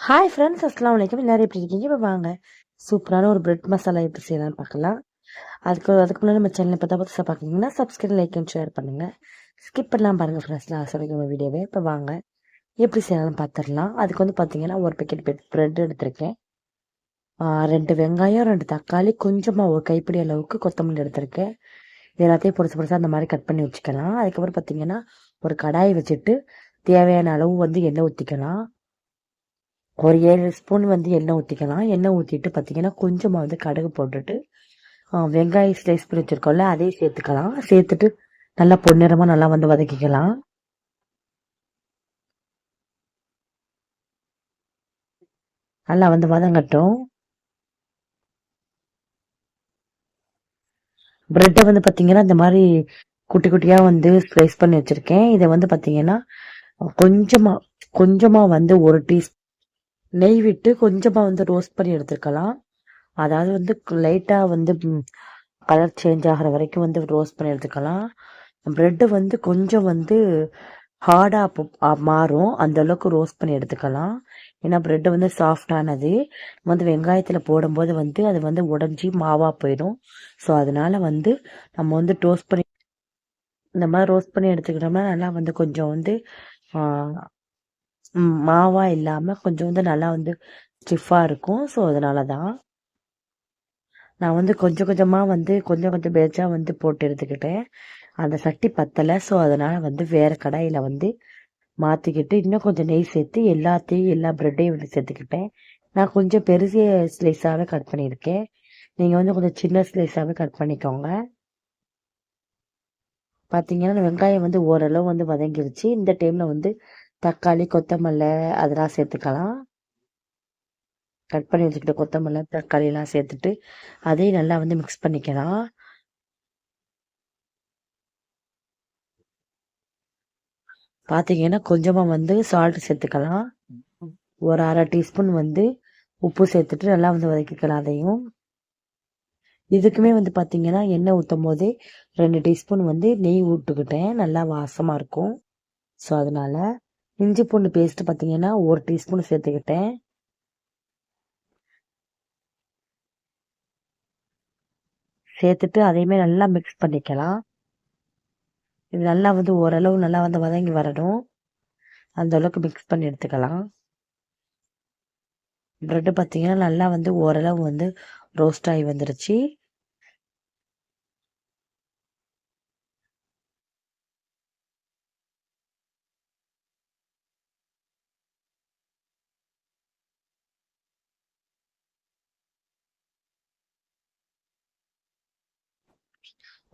Hi friends, அஸ்லாம் வலைக்கம். எல்லாரும் எப்படி இருக்கீங்க? இப்போ வாங்க சூப்பரான ஒரு பிரெட் மசாலா எப்படி செய்யலாம்னு பார்க்கலாம். அதுக்கு முன்னாடி நம்ம சேனல் இப்போ தான் புதுசாக பார்க்குறீங்கன்னா சப்ஸ்கிரைப், லைக் அண்ட் ஷேர் பண்ணுங்கள். ஸ்கிப் பண்ணலாம் பாருங்கள் ஃப்ரெண்ட்ஸ், நான் சொல்லிக்கிற வீடியோவே. இப்போ வாங்க எப்படி செய்யலாம்னு பார்த்துடலாம். அதுக்கு வந்து பார்த்தீங்கன்னா ஒரு பேக்கெட் பிரெட் எடுத்திருக்கேன், 2 வெங்காயம், 2 தக்காளி, கொஞ்சமாக ஒரு கைப்பிடி அளவுக்கு கொத்தமல்லி எடுத்திருக்கேன். இது எல்லாத்தையும் பொடிசாக அந்த மாதிரி கட் பண்ணி வச்சுக்கலாம். அதுக்கப்புறம் பார்த்தீங்கன்னா ஒரு கடாயை வச்சுட்டு தேவையான அளவு வந்து எண்ணெய் ஊற்றிக்கலாம். ஒரு 7 ஸ்பூன் வந்து எண்ணெய் ஊற்றிக்கலாம். எண்ணெய் ஊற்றிட்டு பார்த்தீங்கன்னா கொஞ்சமாக வந்து கடுகு போட்டுட்டு வெங்காயம் ஸ்லைஸ் பண்ணி வச்சுருக்கோம்ல அதையும் சேர்த்துக்கலாம். சேர்த்துட்டு நல்லா பொன்னிறமாக நல்லா வந்து வதக்கிக்கலாம். நல்லா வந்து வதங்கட்டும். பிரெட்டை வந்து பார்த்தீங்கன்னா இந்த மாதிரி குட்டி குட்டியாக வந்து ஸ்லைஸ் பண்ணி வச்சுருக்கேன். இதை வந்து பார்த்தீங்கன்னா கொஞ்சமாக வந்து ஒரு டீஸ்பூன் நெய் விட்டு கொஞ்சமாக வந்து ரோஸ்ட் பண்ணி எடுத்துக்கலாம். அதாவது வந்து லைட்டாக வந்து கலர் சேஞ்ச் ஆகிற வரைக்கும் வந்து ரோஸ்ட் பண்ணி எடுத்துக்கலாம். ப்ரெட்டு வந்து கொஞ்சம் வந்து ஹார்டாக மாறும், அந்த அளவுக்கு ரோஸ்ட் பண்ணி எடுத்துக்கலாம். ஏன்னா ப்ரெட்டு வந்து சாஃப்டானது வந்து வெங்காயத்தில் போடும்போது வந்து அது வந்து உடஞ்சி மாவாக போயிடும். ஸோ அதனால வந்து நம்ம வந்து டோஸ்ட் பண்ணி இந்த மாதிரி ரோஸ்ட் பண்ணி எடுத்துக்கிட்டோம்னா நல்லா வந்து கொஞ்சம் வந்து மாவாக இல்லாமல் கொஞ்சம் வந்து நல்லா வந்து ஸ்டிஃபாக இருக்கும். ஸோ அதனால தான் நான் வந்து கொஞ்சம் கொஞ்சமாக வந்து கொஞ்சம் பேட்சாக வந்து போட்டு எடுத்துக்கிட்டேன். அந்த சட்டி பத்தலை. ஸோ அதனால் வந்து வேறு கடாயில் வந்து மாற்றிக்கிட்டு இன்னும் கொஞ்சம் நெய் சேர்த்து எல்லா ப்ரெட்டையும் வந்து சேர்த்துக்கிட்டேன். நான் கொஞ்சம் பெரிய ஸ்லைஸாகவே கட் பண்ணியிருக்கேன். நீங்கள் வந்து கொஞ்சம் சின்ன ஸ்லைஸாகவே கட் பண்ணிக்கோங்க. பார்த்தீங்கன்னா வெங்காயம் வந்து ஓரளவு வந்து வதங்கிருச்சு. இந்த டைமில் வந்து தக்காளி, கொத்தமல்லி அதெல்லாம் சேர்த்துக்கலாம். கட் பண்ணி வச்சுக்கிட்ட கொத்தமல்லி, தக்காளிலாம் சேர்த்துட்டு அதையும் நல்லா வந்து மிக்ஸ் பண்ணிக்கலாம். பார்த்தீங்கன்னா கொஞ்சமாக வந்து சால்ட் சேர்த்துக்கலாம். ஒரு அரை டீஸ்பூன் வந்து உப்பு சேர்த்துட்டு நல்லா வந்து வதக்கிக்கலாம். அதையும் இதுக்குமே வந்து பார்த்தீங்கன்னா எண்ணெய் ஊற்றும் போதே 2 டீஸ்பூன் வந்து நெய் விட்டுக்கிட்டேன், நல்லா வாசமாக இருக்கும். ஸோ அதனால இஞ்சி பூண்டு பேஸ்ட் பார்த்தீங்கன்னா 1 டீஸ்பூன் சேர்த்துக்கிட்டேன். சேர்த்துட்டு அதையுமே நல்லா மிக்ஸ் பண்ணிக்கலாம். இது நல்லா வந்து ஓரளவு நல்லா வந்து வதங்கி வரணும், அந்த அளவுக்கு மிக்ஸ் பண்ணி எடுத்துக்கலாம். ப்ரெட்டு பார்த்தீங்கன்னா நல்லா வந்து ஓரளவு வந்து ரோஸ்ட் ஆகி வந்துருச்சு.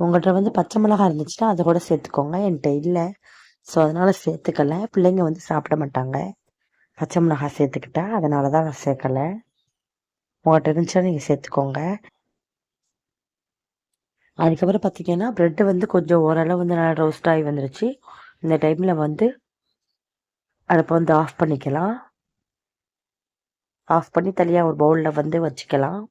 உங்கள்கிட்ட வந்து பச்சை மிளகாய் இருந்துச்சுன்னா அதை கூட சேர்த்துக்கோங்க. என்கிட்ட இல்லை, ஸோ அதனால் சேர்த்துக்கல. பிள்ளைங்க வந்து சாப்பிட மாட்டாங்க பச்சை மிளகாய் சேர்த்துக்கிட்டா, அதனால தான் நான் சேர்க்கலை. உங்கள்கிட்ட இருந்துச்சுன்னா நீங்கள் சேர்த்துக்கோங்க. அதுக்கப்புறம் பார்த்தீங்கன்னா ப்ரெட்டு வந்து கொஞ்சம் ஓரளவு வந்து நல்லா ரோஸ்ட் ஆகி வந்துருச்சு. இந்த டைமில் வந்து அடுப்பை வந்து ஆஃப் பண்ணிக்கலாம். ஆஃப் பண்ணி தனியாக ஒரு பவுலில் வந்து வச்சுக்கலாம்.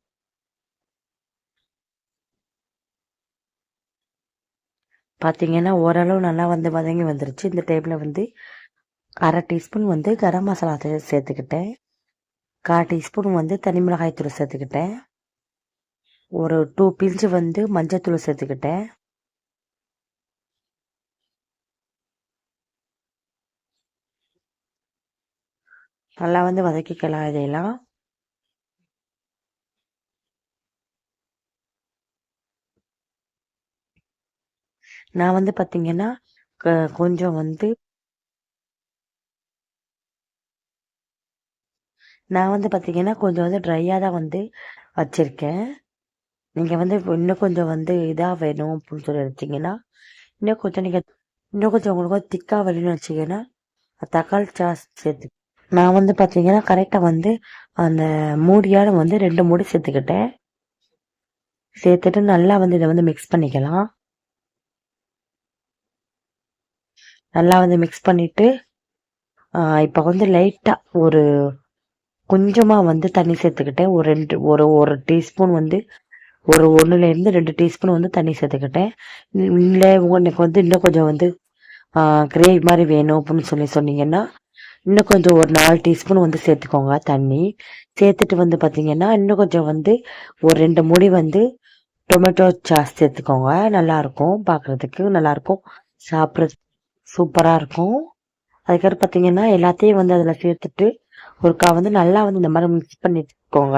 பார்த்தீங்கன்னா ஓரளவு நல்லா வந்து வதங்கி வந்துருச்சு. இந்த டைமில் வந்து அரை டீஸ்பூன் வந்து கரம் மசாலா சேர்த்துக்கிட்டேன். 1/4 டீஸ்பூன் வந்து தனி மிளகாய் தூள் சேர்த்துக்கிட்டேன். ஒரு 2 பிஞ்சு வந்து மஞ்சத்தூள் சேர்த்துக்கிட்டேன். நல்லா வந்து வதக்கிக்கலாம். இதையெல்லாம் நான் வந்து பார்த்தீங்கன்னா கொஞ்சம் வந்து கொஞ்சம் வந்து ட்ரையாக தான் வந்து வச்சுருக்கேன். நீங்கள் வந்து இன்னும் கொஞ்சம் வந்து இதாக வேணும் அப்படின்னு சொல்லி வச்சிங்கன்னா இன்னும் கொஞ்சம் உங்களுக்கு திக்காக வேணும்னு வச்சிங்கன்னா தக்காளி சாஸ் சேர்த்து. நான் வந்து பார்த்தீங்கன்னா கரெக்டாக வந்து அந்த மூடியால் வந்து 2 மூடி சேர்த்துக்கிட்டேன். சேர்த்துட்டு நல்லா வந்து இதை வந்து மிக்ஸ் பண்ணிக்கலாம். நல்லா வந்து மிக்ஸ் பண்ணிவிட்டு இப்போ வந்து லைட்டாக ஒரு கொஞ்சமாக வந்து தண்ணி சேர்த்துக்கிட்டேன். ஒரு டீஸ்பூன் வந்து ஒரு 1லேருந்து 2 டீஸ்பூன் வந்து தண்ணி சேர்த்துக்கிட்டேன். இல்லை உங்களுக்கு வந்து இன்னும் கொஞ்சம் வந்து கிரேவி மாதிரி வேணும் அப்படின்னு சொன்னீங்கன்னா இன்னும் கொஞ்சம் ஒரு 4 டீஸ்பூன் வந்து சேர்த்துக்கோங்க தண்ணி. சேர்த்துட்டு வந்து பார்த்தீங்கன்னா, இன்னும் கொஞ்சம் வந்து ஒரு 2 மூடி வந்து டொமேட்டோ சாஸ் சேர்த்துக்கோங்க. நல்லாயிருக்கும், பார்க்குறதுக்கு நல்லாயிருக்கும், சாப்பிட்றதுக்கு சூப்பராக இருக்கும். அதுக்கப்புறம் பார்த்தீங்கன்னா, எல்லாத்தையும் வந்து அதில் சேர்த்துட்டு ஒருக்கா வந்து நல்லா வந்து இந்த மாதிரி மிக்ஸ் பண்ணிக்கோங்க.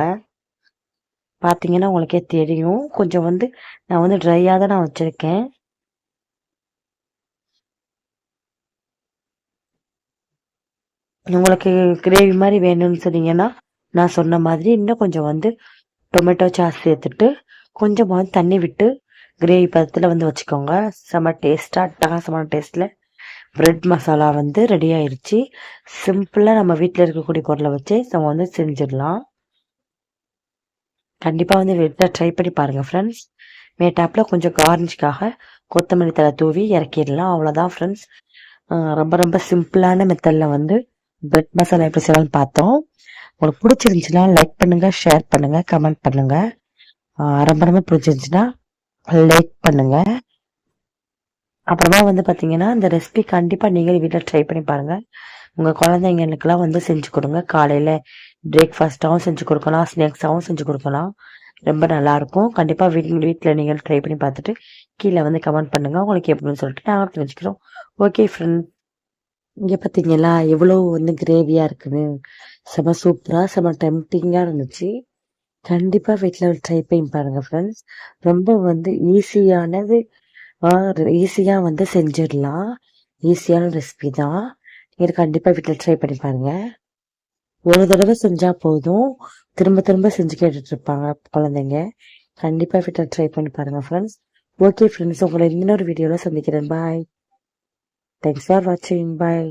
பார்த்தீங்கன்னா உங்களுக்கே தெரியும். கொஞ்சம் வந்து நான் வந்து ட்ரையாக தான் நான் வச்சுருக்கேன். உங்களுக்கு கிரேவி மாதிரி வேணும்னு சொன்னீங்கன்னா நான் சொன்ன மாதிரி இன்னும் கொஞ்சம் வந்து டொமேட்டோ சாஸ் சேர்த்துட்டு கொஞ்சமாக வந்து தண்ணி விட்டு கிரேவி பதத்தில் வந்து வச்சுக்கோங்க. செம்ம டேஸ்ட்டாக அட்டகாசமான டேஸ்ட்டில் பிரெட் மசாலா வந்து ரெடி ஆயிடுச்சு. சிம்பிளாக நம்ம வீட்டில் இருக்கக்கூடிய பொருளை வச்சு நம்ம வந்து செஞ்சிடலாம். கண்டிப்பாக வந்து வீட்டில் ட்ரை பண்ணி பாருங்கள் ஃப்ரெண்ட்ஸ். மேட்டாப்பில் கொஞ்சம் கார்னிஷ்காக கொத்தமல்லி தழை தூவி இறக்கிடலாம். அவ்வளோதான் ஃப்ரெண்ட்ஸ். ரொம்ப ரொம்ப சிம்பிளான மெத்தடில் வந்து பிரெட் மசாலா எப்படி செய்யலாம்னு பார்த்தோம். உங்களுக்கு பிடிச்சிருந்துச்சுன்னா லைக் பண்ணுங்கள், ஷேர் பண்ணுங்கள், கமெண்ட் பண்ணுங்கள். ரொம்ப ரொம்ப பிடிச்சிருந்துச்சுன்னா லைக் பண்ணுங்கள். அப்புறமா வந்து பார்த்தீங்கன்னா இந்த ரெசிபி கண்டிப்பாக நீங்களே வீட்டில் ட்ரை பண்ணி பாருங்கள். உங்கள் குழந்தைங்களுக்கெல்லாம் வந்து செஞ்சு கொடுங்க. காலையில் பிரேக்ஃபாஸ்ட்டாகவும் செஞ்சு கொடுக்கலாம், ஸ்நாக்ஸாகவும் செஞ்சு கொடுக்கலாம். ரொம்ப நல்லாயிருக்கும். கண்டிப்பாக வீட்டில் நீங்கள் ட்ரை பண்ணி பார்த்துட்டு கீழே வந்து கமெண்ட் பண்ணுங்கள் உங்களுக்கு எப்படின்னு சொல்லிட்டு நாங்கள் தெரிஞ்சுக்கிறோம். ஓகே ஃப்ரெண்ட், இங்கே பார்த்தீங்களா எவ்வளோ வந்து கிரேவியாக இருக்குன்னு. செம சூப்பராக செம டெம்டிங்காக இருந்துச்சு. கண்டிப்பாக வீட்டில் ட்ரை பண்ணி பாருங்கள் ஃப்ரெண்ட்ஸ். ரொம்ப வந்து ஈஸியானது, ஈஸியாக வந்து செஞ்சிடலாம். ஈஸியான ரெசிபி தான். நீங்கள் கண்டிப்பாக வீட்டில் ட்ரை பண்ணி பாருங்கள். ஒரு தடவை செஞ்சால் போதும், திரும்ப திரும்ப செஞ்சு கேட்டுட்டு இருப்பாங்க குழந்தைங்க. கண்டிப்பாக வீட்டில் ட்ரை பண்ணி பாருங்கள் ஃப்ரெண்ட்ஸ். ஓகே ஃப்ரெண்ட்ஸ், உங்களை இன்னொரு வீடியோவில் சந்திக்கிறேன். பாய். தேங்க்ஸ் ஃபார் வாட்சிங். பாய்.